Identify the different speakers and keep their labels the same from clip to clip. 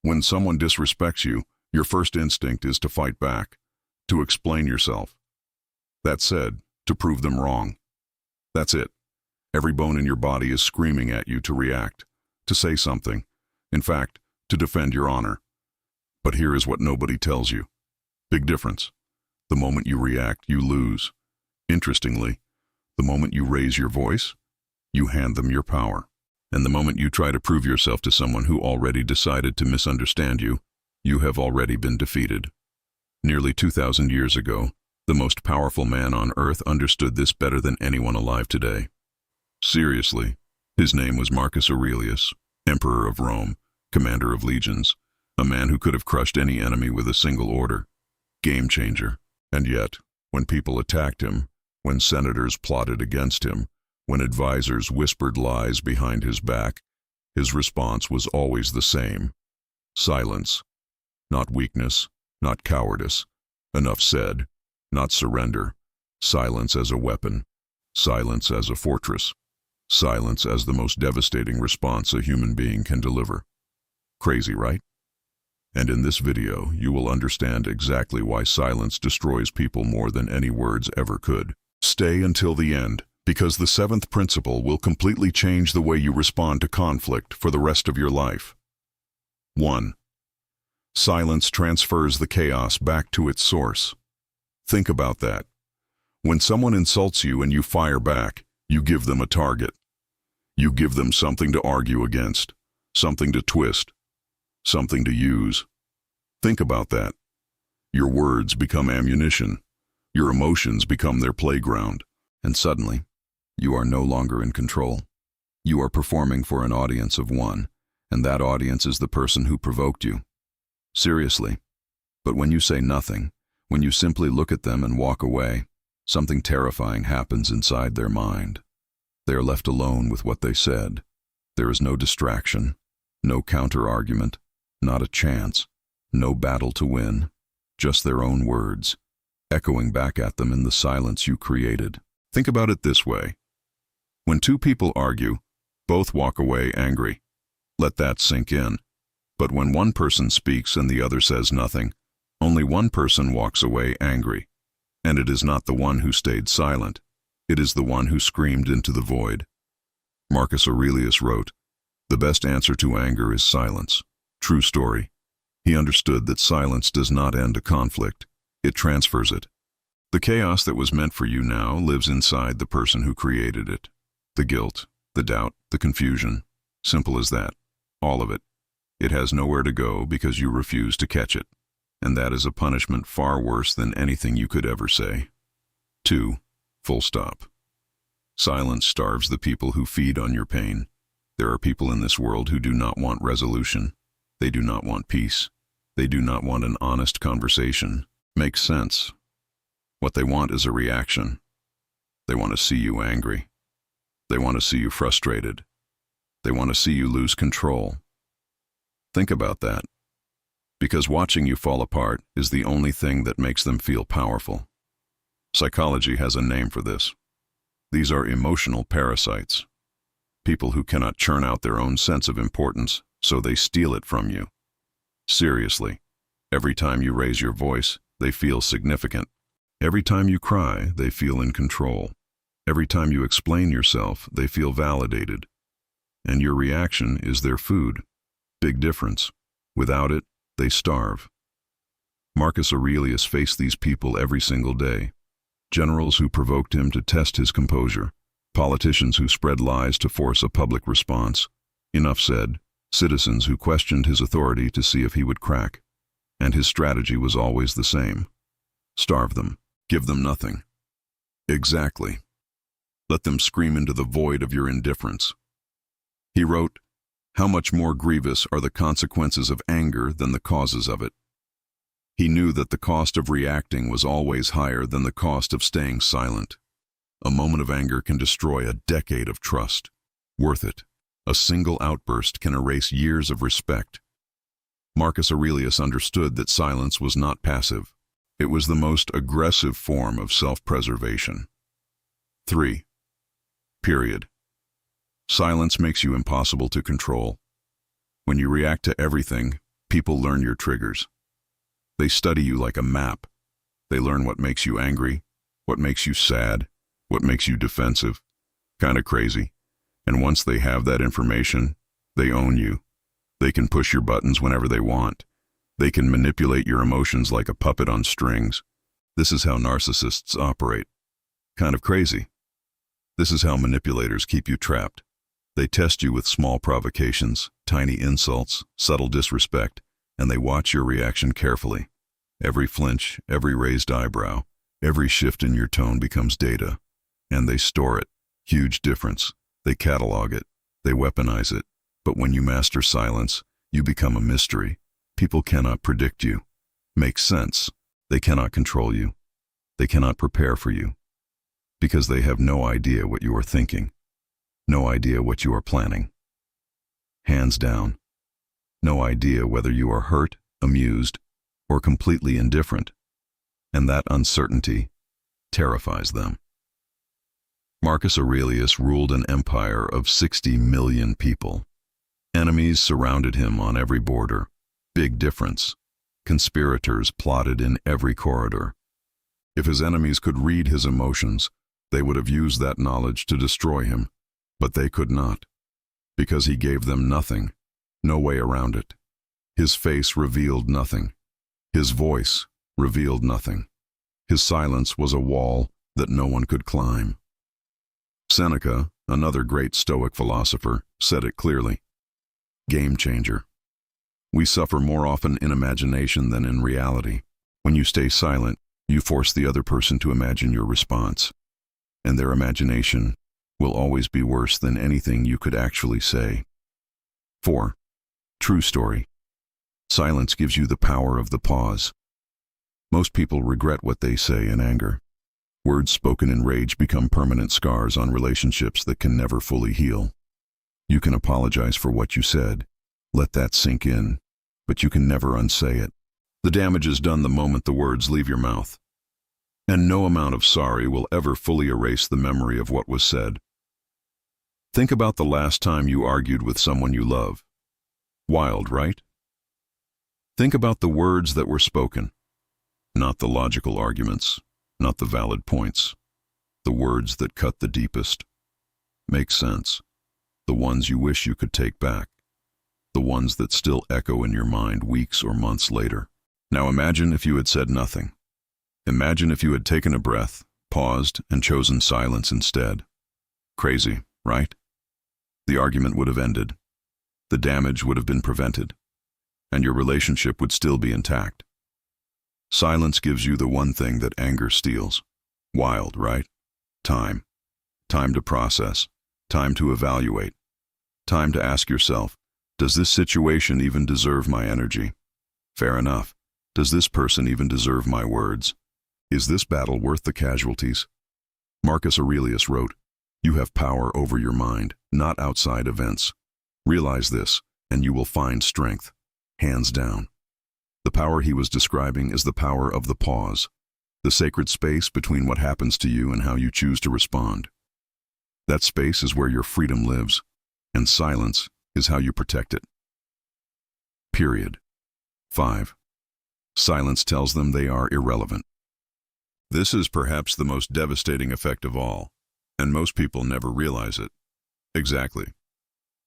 Speaker 1: When someone disrespects you, your first instinct is to fight back, to explain yourself. That said, to prove them wrong. That's it. Every bone in your body is screaming at you to react, to say something. In fact, to defend your honor. But here is what nobody tells you. Big difference. The moment you react, you lose. Interestingly, the moment you raise your voice, you hand them your power. And the moment you try to prove yourself to someone who already decided to misunderstand you, you have already been defeated. Nearly 2,000 years ago, the most powerful man on earth understood this better than anyone alive today. Seriously, his name was Marcus Aurelius, Emperor of Rome, commander of legions, a man who could have crushed any enemy with a single order. Game changer. And yet, when people attacked him, when senators plotted against him, when advisors whispered lies behind his back, his response was always the same. Silence. Not weakness, not cowardice. Enough said. Not surrender. Silence as a weapon. Silence as a fortress. Silence as the most devastating response a human being can deliver. Crazy, right? And in this video, you will understand exactly why silence destroys people more than any words ever could. Stay until the end, because the seventh principle will completely change the way you respond to conflict for the rest of your life. 1. Silence transfers the chaos back to its source. Think about that. When someone insults you and you fire back, you give them a target. You give them something to argue against, something to twist, something to use. Think about that. Your words become ammunition. Your emotions become their playground. And suddenly, you are no longer in control. You are performing for an audience of one, and that audience is the person who provoked you. Seriously. But when you say nothing, when you simply look at them and walk away, something terrifying happens inside their mind. They are left alone with what they said. There is no distraction, no counter-argument, not a chance, no battle to win, just their own words, echoing back at them in the silence you created. Think about it this way. When two people argue, both walk away angry. Let that sink in. But when one person speaks and the other says nothing, only one person walks away angry. And it is not the one who stayed silent. It is the one who screamed into the void. Marcus Aurelius wrote, "The best answer to anger is silence." True story. He understood that silence does not end a conflict. It transfers it. The chaos that was meant for you now lives inside the person who created it. The guilt, the doubt, the confusion. Simple as that. All of it. It has nowhere to go because you refuse to catch it. And that is a punishment far worse than anything you could ever say. 2. Full stop. Silence starves the people who feed on your pain. There are people in this world who do not want resolution. They do not want peace. They do not want an honest conversation. Makes sense. What they want is a reaction. They want to see you angry. They want to see you frustrated. They want to see you lose control. Think about that. Because watching you fall apart is the only thing that makes them feel powerful. Psychology has a name for this. These are emotional parasites. People who cannot churn out their own sense of importance, so they steal it from you. Seriously, every time you raise your voice, they feel significant. Every time you cry, they feel in control. Every time you explain yourself, they feel validated. And your reaction is their food. Big difference. Without it, they starve. Marcus Aurelius faced these people every single day. Generals who provoked him to test his composure. Politicians who spread lies to force a public response. Enough said. Citizens who questioned his authority to see if he would crack. And his strategy was always the same. Starve them. Give them nothing. Exactly. Let them scream into the void of your indifference. He wrote, "How much more grievous are the consequences of anger than the causes of it?" He knew that the cost of reacting was always higher than the cost of staying silent. A moment of anger can destroy a decade of trust. Worth it. A single outburst can erase years of respect. Marcus Aurelius understood that silence was not passive. It was the most aggressive form of self-preservation. 3. Period. Silence makes you impossible to control. When you react to everything, People learn your triggers. They study you like a map. They learn what makes you angry, what makes you sad, what makes you defensive. Kinda crazy. And once they have that information, they own you. They can push your buttons whenever they want. They can manipulate your emotions like a puppet on strings. This is how narcissists operate. Kind of crazy. This is how manipulators keep you trapped. They test you with small provocations, tiny insults, subtle disrespect, and they watch your reaction carefully. Every flinch, every raised eyebrow, every shift in your tone becomes data. And they store it. Huge difference. They catalog it. They weaponize it. But when you master silence, you become a mystery. People cannot predict you. Makes sense. They cannot control you. They cannot prepare for you. Because they have no idea what you are thinking. No idea what you are planning. Hands down. No idea whether you are hurt, amused, or completely indifferent. And that uncertainty terrifies them. Marcus Aurelius ruled an empire of 60 million people. Enemies surrounded him on every border. Big difference. Conspirators plotted in every corridor. If his enemies could read his emotions, they would have used that knowledge to destroy him. But they could not. Because he gave them nothing. No way around it. His face revealed nothing. His voice revealed nothing. His silence was a wall that no one could climb. Seneca, another great Stoic philosopher, said it clearly. Game changer. We suffer more often in imagination than in reality. When you stay silent, you force the other person to imagine your response. And their imagination will always be worse than anything you could actually say. 4. True story. Silence gives you the power of the pause. Most people regret what they say in anger. Words spoken in rage become permanent scars on relationships that can never fully heal. You can apologize for what you said. Let that sink in. But you can never unsay it. The damage is done the moment the words leave your mouth. And no amount of sorry will ever fully erase the memory of what was said. Think about the last time you argued with someone you love. Wild, right? Think about the words that were spoken. Not the logical arguments, not the valid points. The words that cut the deepest. Make sense. The ones you wish you could take back. The ones that still echo in your mind weeks or months later. Now imagine if you had said nothing. Imagine if you had taken a breath, paused, and chosen silence instead. Crazy, right? The argument would have ended. The damage would have been prevented. And your relationship would still be intact. Silence gives you the one thing that anger steals. Wild, right? Time. Time to process. Time to evaluate. Time to ask yourself, does this situation even deserve my energy? Fair enough. Does this person even deserve my words? Is this battle worth the casualties? Marcus Aurelius wrote, "You have power over your mind, not outside events. Realize this, and you will find strength." Hands down. The power he was describing is the power of the pause, the sacred space between what happens to you and how you choose to respond. That space is where your freedom lives, and silence is how you protect it. Period. 5. Silence tells them they are irrelevant. This is perhaps the most devastating effect of all, and most people never realize it. Exactly.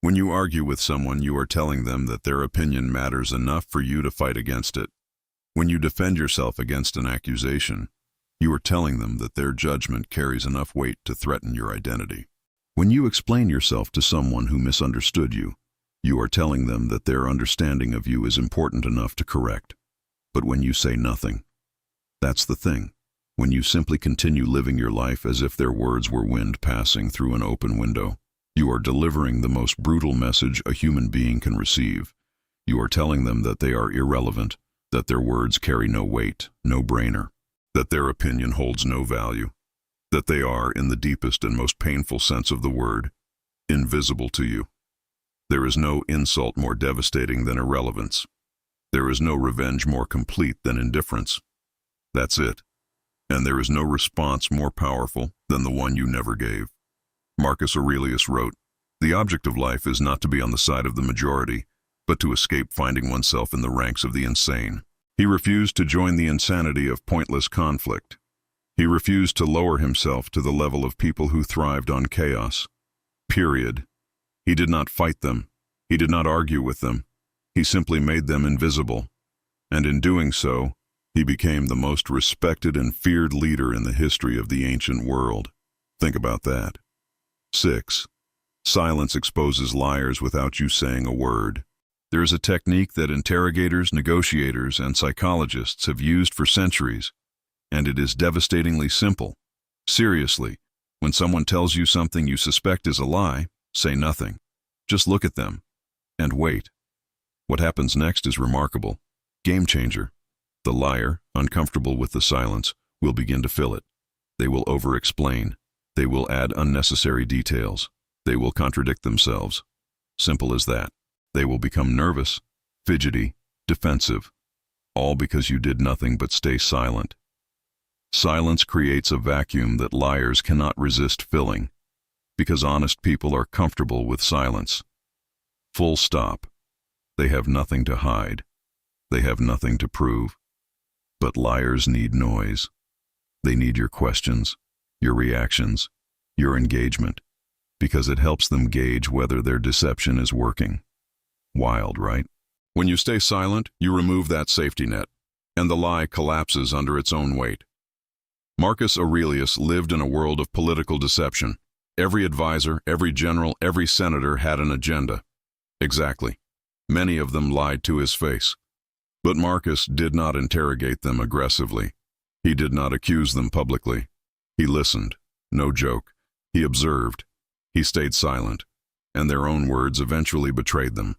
Speaker 1: When you argue with someone, you are telling them that their opinion matters enough for you to fight against it. When you defend yourself against an accusation, you are telling them that their judgment carries enough weight to threaten your identity. When you explain yourself to someone who misunderstood you, you are telling them that their understanding of you is important enough to correct. But when you say nothing, that's the thing. When you simply continue living your life as if their words were wind passing through an open window, you are delivering the most brutal message a human being can receive. You are telling them that they are irrelevant, that their words carry no weight, no brainer, that their opinion holds no value, that they are, in the deepest and most painful sense of the word, invisible to you. There is no insult more devastating than irrelevance. There is no revenge more complete than indifference. That's it. And there is no response more powerful than the one you never gave. Marcus Aurelius wrote, "The object of life is not to be on the side of the majority, but to escape finding oneself in the ranks of the insane. He refused to join the insanity of pointless conflict. He refused to lower himself to the level of people who thrived on chaos. Period. He did not fight them. He did not argue with them. He simply made them invisible. And in doing so, he became the most respected and feared leader in the history of the ancient world. Think about that. 6. Silence exposes liars without you saying a word. There is a technique that interrogators, negotiators, and psychologists have used for centuries, and it is devastatingly simple. Seriously, when someone tells you something you suspect is a lie, say nothing. Just look at them and wait. What happens next is remarkable. Game changer. The liar, uncomfortable with the silence, will begin to fill it. They will over-explain. They will add unnecessary details. They will contradict themselves. Simple as that. They will become nervous, fidgety, defensive, all because you did nothing but stay silent. Silence creates a vacuum that liars cannot resist filling, because honest people are comfortable with silence. Full stop. They have nothing to hide. They have nothing to prove. But liars need noise. They need your questions, your reactions, your engagement, because it helps them gauge whether their deception is working. Wild, right? When you stay silent, you remove that safety net, and the lie collapses under its own weight. Marcus Aurelius lived in a world of political deception. Every advisor, every general, every senator had an agenda. Exactly. Many of them lied to his face. But Marcus did not interrogate them aggressively. He did not accuse them publicly. He listened. No joke. He observed. He stayed silent, and their own words eventually betrayed them.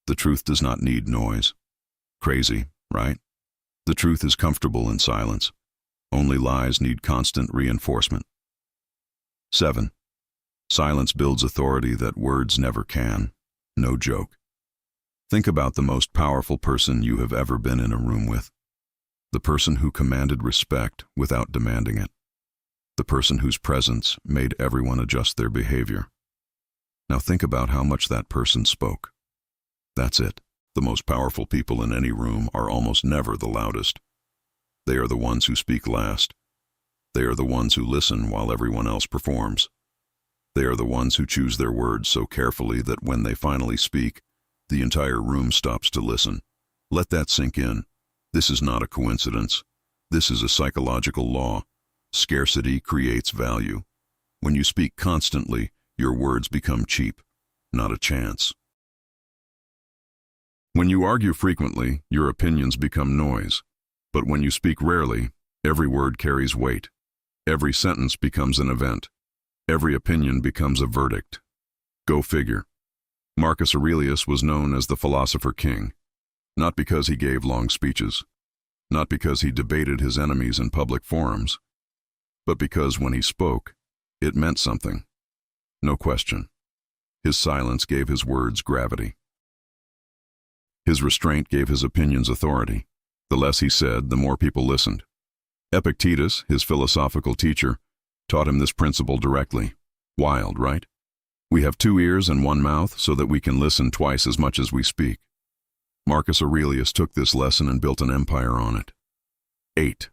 Speaker 1: The truth does not need noise. Crazy, right? The truth is comfortable in silence. Only lies need constant reinforcement. 7. Silence builds authority that words never can. No joke. Think about the most powerful person you have ever been in a room with. The person who commanded respect without demanding it. The person whose presence made everyone adjust their behavior. Now think about how much that person spoke. That's it. The most powerful people in any room are almost never the loudest. They are the ones who speak last. They are the ones who listen while everyone else performs. They are the ones who choose their words so carefully that when they finally speak, the entire room stops to listen. Let that sink in. This is not a coincidence. This is a psychological law. Scarcity creates value. When you speak constantly, your words become cheap, not a chance. When you argue frequently, your opinions become noise. But when you speak rarely, every word carries weight. Every sentence becomes an event. Every opinion becomes a verdict. Go figure. Marcus Aurelius was known as the philosopher king, not because he gave long speeches, not because he debated his enemies in public forums, but because when he spoke, it meant something. No question. His silence gave his words gravity. His restraint gave his opinions authority. The less he said, the more people listened. Epictetus, his philosophical teacher, taught him this principle directly. Wild, right? We have 2 ears and 1 mouth so that we can listen twice as much as we speak. Marcus Aurelius took this lesson and built an empire on it. 8.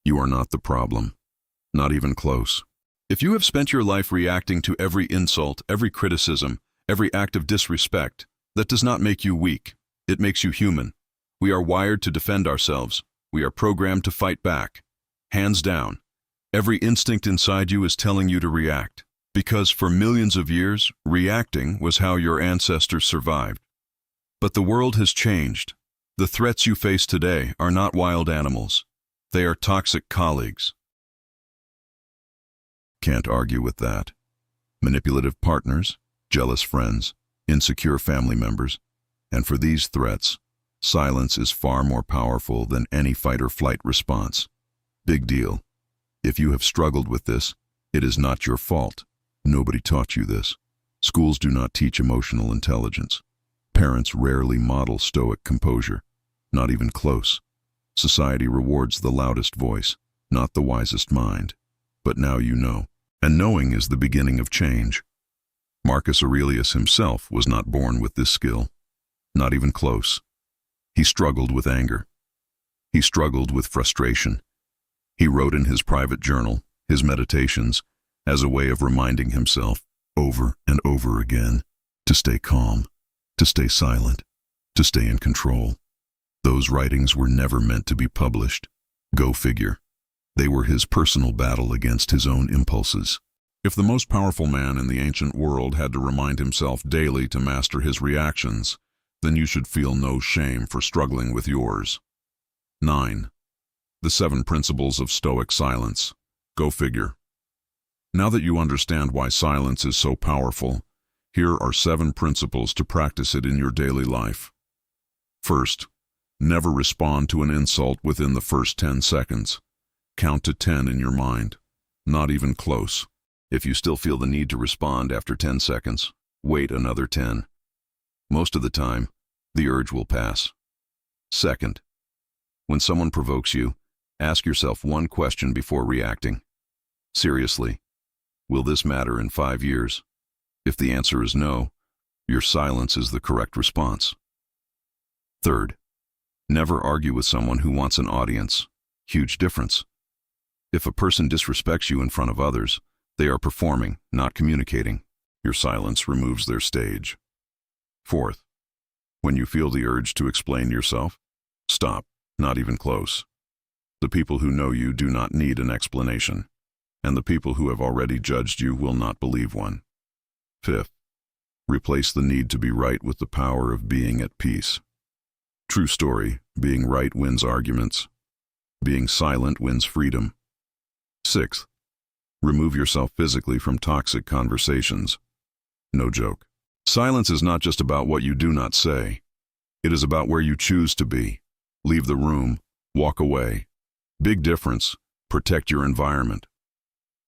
Speaker 1: You are not the problem. Not even close. If you have spent your life reacting to every insult, every criticism, every act of disrespect, that does not make you weak. It makes you human. We are wired to defend ourselves. We are programmed to fight back. Hands down. Every instinct inside you is telling you to react. Because for millions of years, reacting was how your ancestors survived. But the world has changed. The threats you face today are not wild animals. They are toxic colleagues. Can't argue with that. Manipulative partners, jealous friends, insecure family members. And for these threats, silence is far more powerful than any fight-or-flight response. Big deal. If you have struggled with this, it is not your fault. Nobody taught you this. Schools do not teach emotional intelligence. Parents rarely model stoic composure. Not even close. Society rewards the loudest voice, not the wisest mind. But now you know. And knowing is the beginning of change. Marcus Aurelius himself was not born with this skill, not even close. He struggled with anger. He struggled with frustration. He wrote in his private journal, his meditations, as a way of reminding himself over and over again to stay calm, to stay silent, to stay in control. Those writings were never meant to be published. Go figure. They were his personal battle against his own impulses. If the most powerful man in the ancient world had to remind himself daily to master his reactions, then you should feel no shame for struggling with yours. 9. The 7 principles of Stoic silence. Go figure. Now that you understand why silence is so powerful, here are 7 principles to practice it in your daily life. First, never respond to an insult within the first 10 seconds. Count to 10 in your mind, not even close. If you still feel the need to respond after 10 seconds, wait another 10. Most of the time, the urge will pass. Second, when someone provokes you, ask yourself one question before reacting. Seriously, will this matter in 5 years? If the answer is no, your silence is the correct response. Third, never argue with someone who wants an audience. Huge difference. If a person disrespects you in front of others, they are performing, not communicating. Your silence removes their stage. Fourth, when you feel the urge to explain yourself, stop, not even close. The people who know you do not need an explanation, and the people who have already judged you will not believe one. Fifth, replace the need to be right with the power of being at peace. True story, being right wins arguments. Being silent wins freedom. Sixth, remove yourself physically from toxic conversations. No joke. Silence is not just about what you do not say. It is about where you choose to be. Leave the room, walk away. Big difference, protect your environment.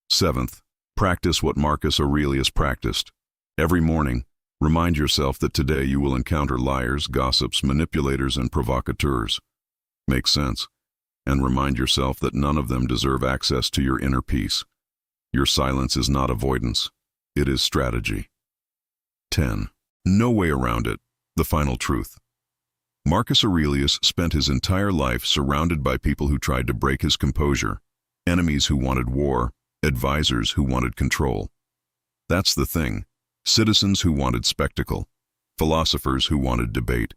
Speaker 1: Seventh, practice what Marcus Aurelius practiced. Every morning, remind yourself that today you will encounter liars, gossips, manipulators, and provocateurs. Make sense. And remind yourself that none of them deserve access to your inner peace. Your silence is not avoidance. It is strategy. 10. No way around it. The final truth. Marcus Aurelius spent his entire life surrounded by people who tried to break his composure, enemies who wanted war, advisors who wanted control. That's the thing. Citizens who wanted spectacle, philosophers who wanted debate,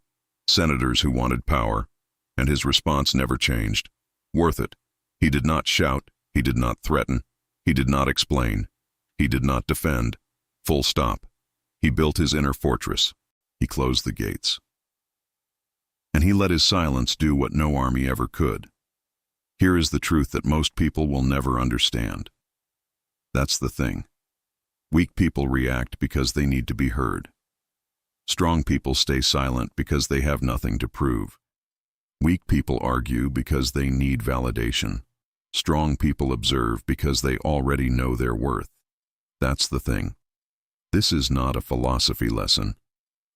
Speaker 1: senators who wanted power, and his response never changed. Worth it. He did not shout, he did not threaten, he did not explain, he did not defend. Full stop. He built his inner fortress. He closed the gates. And he let his silence do what no army ever could. Here is the truth that most people will never understand. That's the thing. Weak people react because they need to be heard. Strong people stay silent because they have nothing to prove. Weak people argue because they need validation. Strong people observe because they already know their worth. That's the thing. This is not a philosophy lesson.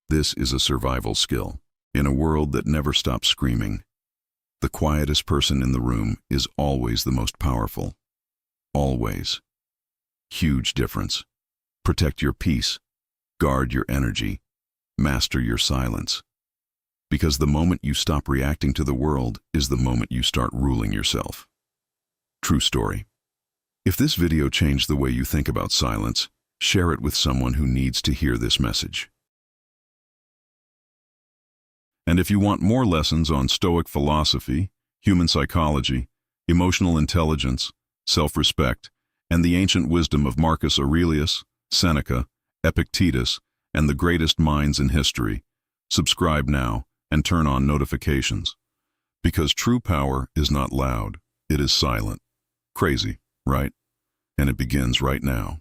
Speaker 1: This is a survival skill. In a world that never stops screaming, the quietest person in the room is always the most powerful. Always. Huge difference. Protect your peace. Guard your energy. Master your silence. Because the moment you stop reacting to the world is the moment you start ruling yourself. True story. If this video changed the way you think about silence, share it with someone who needs to hear this message. And if you want more lessons on Stoic philosophy, human psychology, emotional intelligence, self-respect, and the ancient wisdom of Marcus Aurelius, Seneca, Epictetus, and the greatest minds in history, subscribe now and turn on notifications. Because true power is not loud, it is silent. Crazy, right? And it begins right now.